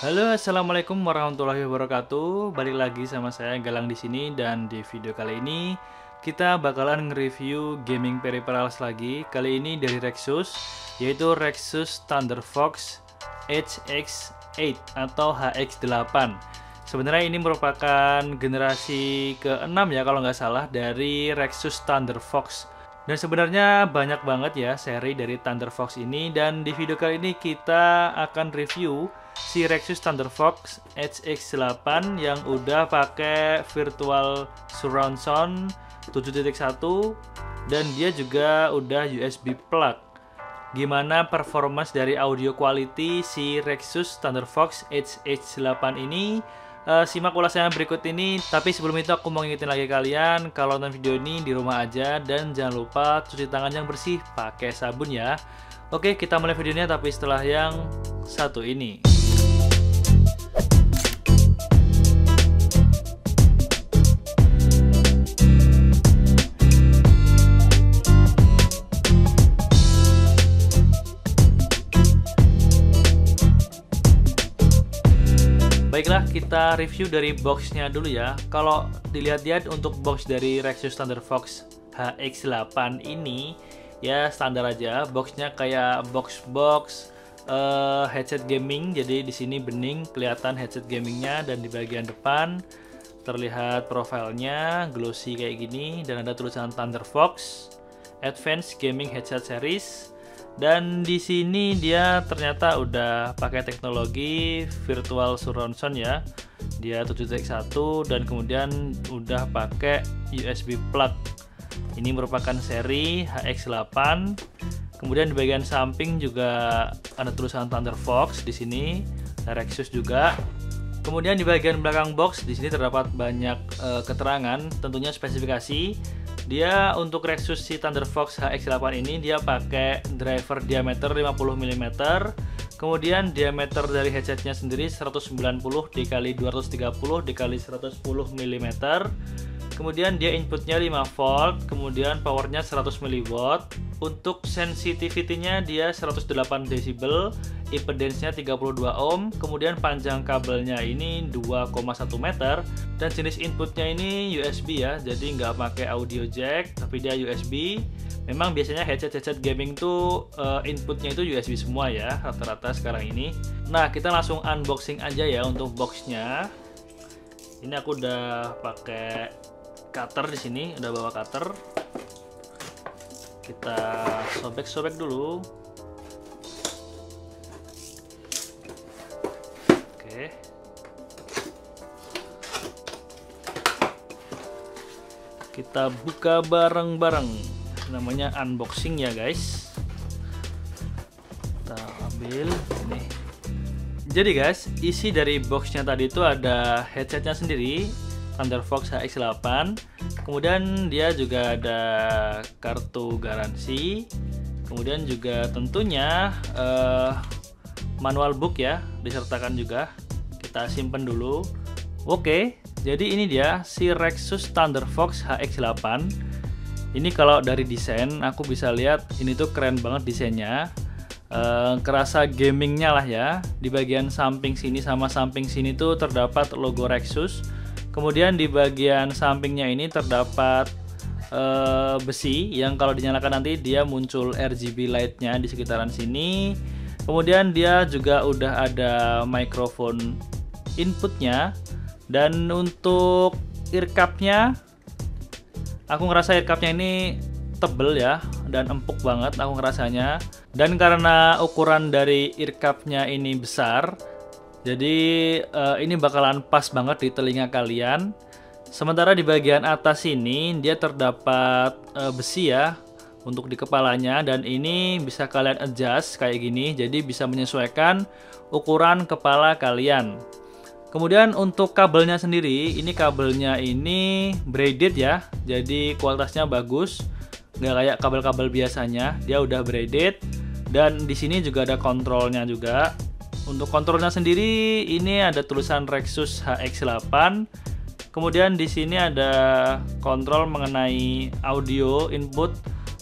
Halo, assalamualaikum warahmatullahi wabarakatuh. Balik lagi sama saya Galang di sini, dan di video kali ini kita bakalan nge-review gaming peripherals lagi. Kali ini dari Rexus, yaitu Rexus Thunderfox HX8 atau HX8. Sebenarnya ini merupakan generasi ke-6 ya kalau nggak salah dari Rexus Thunderfox. Dan sebenarnya banyak banget ya seri dari Thunderfox ini, dan di video kali ini kita akan review si Rexus Thunderfox HX8 yang udah pakai virtual surround sound 7.1 dan dia juga udah USB plug. Gimana performance dari audio quality si Rexus Thunderfox HX8 ini? Simak ulasannya berikut ini. Tapi sebelum itu aku mau ngingetin lagi kalian kalau nonton video ini di rumah aja, dan jangan lupa cuci tangan yang bersih pakai sabun ya. Oke, kita mulai videonya tapi setelah yang satu ini. Baiklah, kita review dari boxnya dulu ya. Kalau dilihat-lihat untuk box dari Rexus Thunderfox HX8 ini ya standar aja. Boxnya kayak box headset gaming. Jadi di sini bening kelihatan headset gamingnya, dan di bagian depan terlihat profilnya glossy kayak gini, dan ada tulisan Thunderfox Advanced Gaming Headset Series. Dan di sini dia ternyata udah pakai teknologi virtual surround sound ya. Dia 7.1 dan kemudian udah pakai USB plug. Ini merupakan seri HX8. Kemudian di bagian samping juga ada tulisan Thunderfox di sini, Rexus juga. Kemudian di bagian belakang box di sini terdapat banyak keterangan, tentunya spesifikasi. Dia untuk Rexus si Thunderfox HX8 ini dia pakai driver diameter 50 mm. Kemudian diameter dari headsetnya sendiri 190 dikali 230 dikali 110 mm. Kemudian dia inputnya 5 volt, kemudian powernya 100 mW. Untuk sensitivity-nya dia 108 decibel, impedance-nya 32 ohm, kemudian panjang kabelnya ini 2,1 meter, dan jenis inputnya ini USB ya, jadi nggak pakai audio jack, tapi dia USB. Memang biasanya headset gaming tuh inputnya itu USB semua ya, rata-rata sekarang ini. Nah, kita langsung unboxing aja ya untuk boxnya. Ini aku udah pakai cutter di sini, udah bawa cutter. Kita sobek-sobek dulu. Oke. Kita buka bareng-bareng. Namanya unboxing ya, guys. Kita ambil ini. Jadi guys, isi dari boxnya tadi itu ada headsetnya sendiri, Thunderfox HX8. Kemudian dia juga ada kartu garansi. Kemudian juga tentunya manual book ya, disertakan juga. Kita simpen dulu. Oke, jadi ini dia si Rexus Thunderfox HX8. Ini kalau dari desain aku bisa lihat ini tuh keren banget desainnya. Kerasa gamingnya lah ya. Di bagian samping sini sama samping sini tuh terdapat logo Rexus. Kemudian di bagian sampingnya ini terdapat besi yang kalau dinyalakan nanti dia muncul RGB light-nya di sekitaran sini. Kemudian dia juga udah ada mikrofon inputnya, dan untuk ear cup-nya aku ngerasa ear cup-nya ini tebel ya dan empuk banget aku ngerasanya. Dan karena ukuran dari ear cup-nya ini besar, jadi ini bakalan pas banget di telinga kalian. Sementara di bagian atas ini dia terdapat besi ya untuk di kepalanya, dan ini bisa kalian adjust kayak gini, jadi bisa menyesuaikan ukuran kepala kalian. Kemudian untuk kabelnya sendiri, ini kabelnya ini braided ya, jadi kualitasnya bagus, nggak kayak kabel-kabel biasanya, dia udah braided. Dan di sini juga ada kontrolnya juga. Untuk kontrolnya sendiri ini ada tulisan Rexus HX8. Kemudian di sini ada kontrol mengenai audio input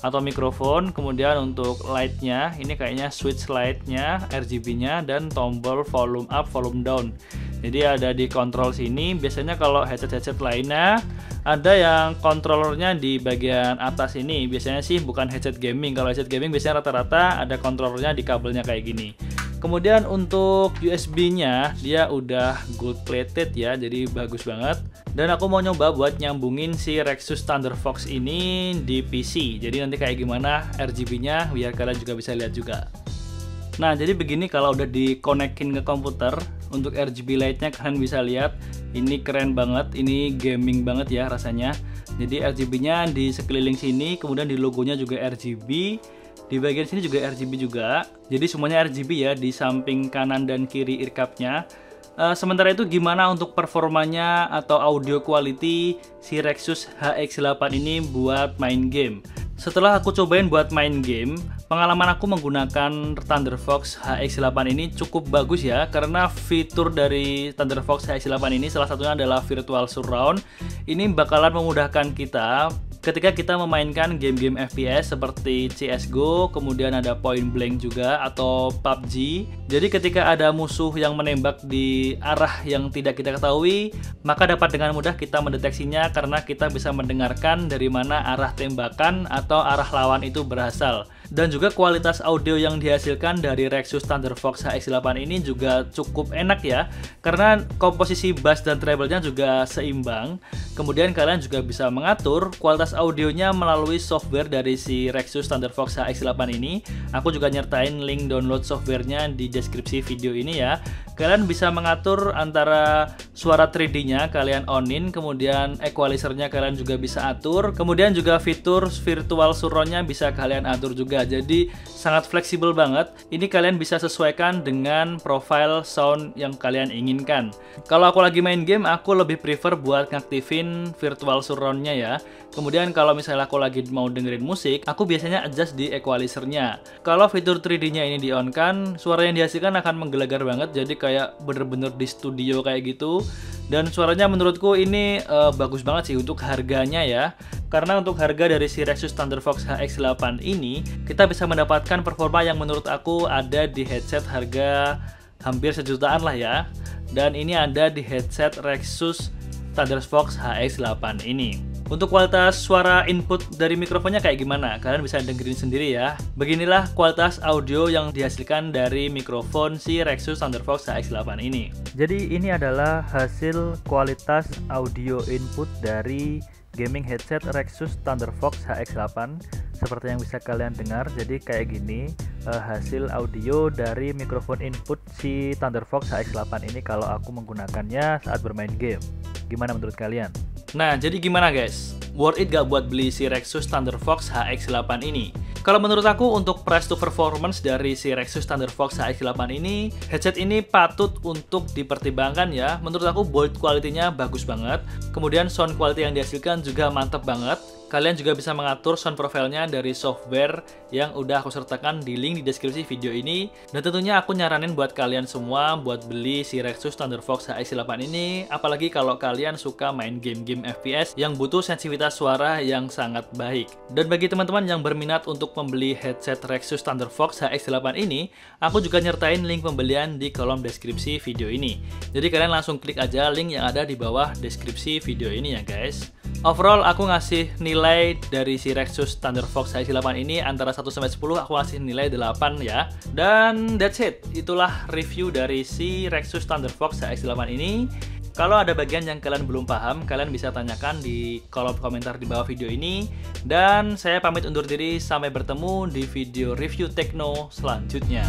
atau mikrofon. Kemudian untuk lightnya, ini kayaknya switch lightnya, RGB-nya, dan tombol volume up, volume down. Jadi ada di kontrol sini. Biasanya kalau headset-headset lainnya ada yang kontrolernya di bagian atas ini. Biasanya sih bukan headset gaming. Kalau headset gaming biasanya rata-rata ada kontrolernya di kabelnya kayak gini. Kemudian untuk USB-nya dia udah gold plated ya, jadi bagus banget. Dan aku mau nyoba buat nyambungin si Rexus Thunderfox ini di PC. Jadi nanti kayak gimana RGB-nya biar kalian juga bisa lihat juga. Nah, jadi begini kalau udah dikonekin ke komputer. Untuk RGB light-nya kalian bisa lihat, ini keren banget, ini gaming banget ya rasanya. Jadi RGB-nya di sekeliling sini, kemudian di logonya juga RGB. Di bagian sini juga RGB juga. Jadi semuanya RGB ya di samping kanan dan kiri ear cup-nya. Sementara itu gimana untuk performanya atau audio quality si Rexus HX8 ini buat main game? Setelah aku cobain buat main game, pengalaman aku menggunakan Thunderfox HX8 ini cukup bagus ya, karena fitur dari Thunderfox HX8 ini salah satunya adalah virtual surround. Ini bakalan memudahkan kita ketika kita memainkan game-game FPS seperti CSGO, kemudian ada Point Blank juga atau PUBG. Jadi ketika ada musuh yang menembak di arah yang tidak kita ketahui, maka dapat dengan mudah kita mendeteksinya karena kita bisa mendengarkan dari mana arah tembakan atau arah lawan itu berasal. Dan juga kualitas audio yang dihasilkan dari Rexus Thunderfox HX8 ini juga cukup enak ya, karena komposisi bass dan treble-nya juga seimbang. Kemudian kalian juga bisa mengatur kualitas audionya melalui software dari si Rexus Thunderfox HX8 ini. Aku juga nyertain link download softwarenya di deskripsi video ini ya. Kalian bisa mengatur antara suara 3D-nya kalian on-in, kemudian equalizer-nya kalian juga bisa atur, kemudian juga fitur virtual surround-nya bisa kalian atur juga. Jadi sangat fleksibel banget. Ini kalian bisa sesuaikan dengan profile sound yang kalian inginkan. Kalau aku lagi main game, aku lebih prefer buat ngaktifin virtual surround-nya ya. Kemudian kalau misalnya aku lagi mau dengerin musik, aku biasanya adjust di equalizer-nya. Kalau fitur 3D-nya ini di-on-kan, suara yang dihasilkan akan menggelegar banget, jadi kayak bener-bener di studio kayak gitu. Dan suaranya menurutku ini bagus banget sih untuk harganya ya. Karena untuk harga dari si Rexus Thunderfox HX8 ini, kita bisa mendapatkan performa yang menurut aku ada di headset harga hampir sejutaan lah ya. Dan ini ada di headset Rexus Thunderfox HX8 ini. Untuk kualitas suara input dari mikrofonnya kayak gimana? Kalian bisa dengerin sendiri ya. Beginilah kualitas audio yang dihasilkan dari mikrofon si Rexus Thunderfox HX8 ini. Jadi ini adalah hasil kualitas audio input dari gaming headset Rexus Thunderfox HX8. Seperti yang bisa kalian dengar, jadi kayak gini hasil audio dari mikrofon input si Thunderfox HX8 ini kalau aku menggunakannya saat bermain game. Gimana menurut kalian? Nah, jadi gimana guys? Worth it gak buat beli si Rexus Thunderfox HX8 ini? Kalau menurut aku untuk price to performance dari si Rexus Thunderfox HX8 ini, headset ini patut untuk dipertimbangkan ya. Menurut aku build quality-nya bagus banget. Kemudian sound quality yang dihasilkan juga mantep banget. Kalian juga bisa mengatur sound profile-nya dari software yang udah aku sertakan di link di deskripsi video ini. Dan tentunya aku nyaranin buat kalian semua buat beli si Rexus Thunderfox HX8 ini, apalagi kalau kalian suka main game-game FPS yang butuh sensitivitas suara yang sangat baik. Dan bagi teman-teman yang berminat untuk membeli headset Rexus Thunderfox HX8 ini, aku juga nyertain link pembelian di kolom deskripsi video ini. Jadi kalian langsung klik aja link yang ada di bawah deskripsi video ini ya guys. Overall aku ngasih nilai dari si Rexus Thunderfox HX8 ini antara 1-10, aku ngasih nilai 8 ya. Dan that's it. Itulah review dari si Rexus Thunderfox HX8 ini. Kalau ada bagian yang kalian belum paham, kalian bisa tanyakan di kolom komentar di bawah video ini. Dan saya pamit undur diri, sampai bertemu di video review Tekno selanjutnya.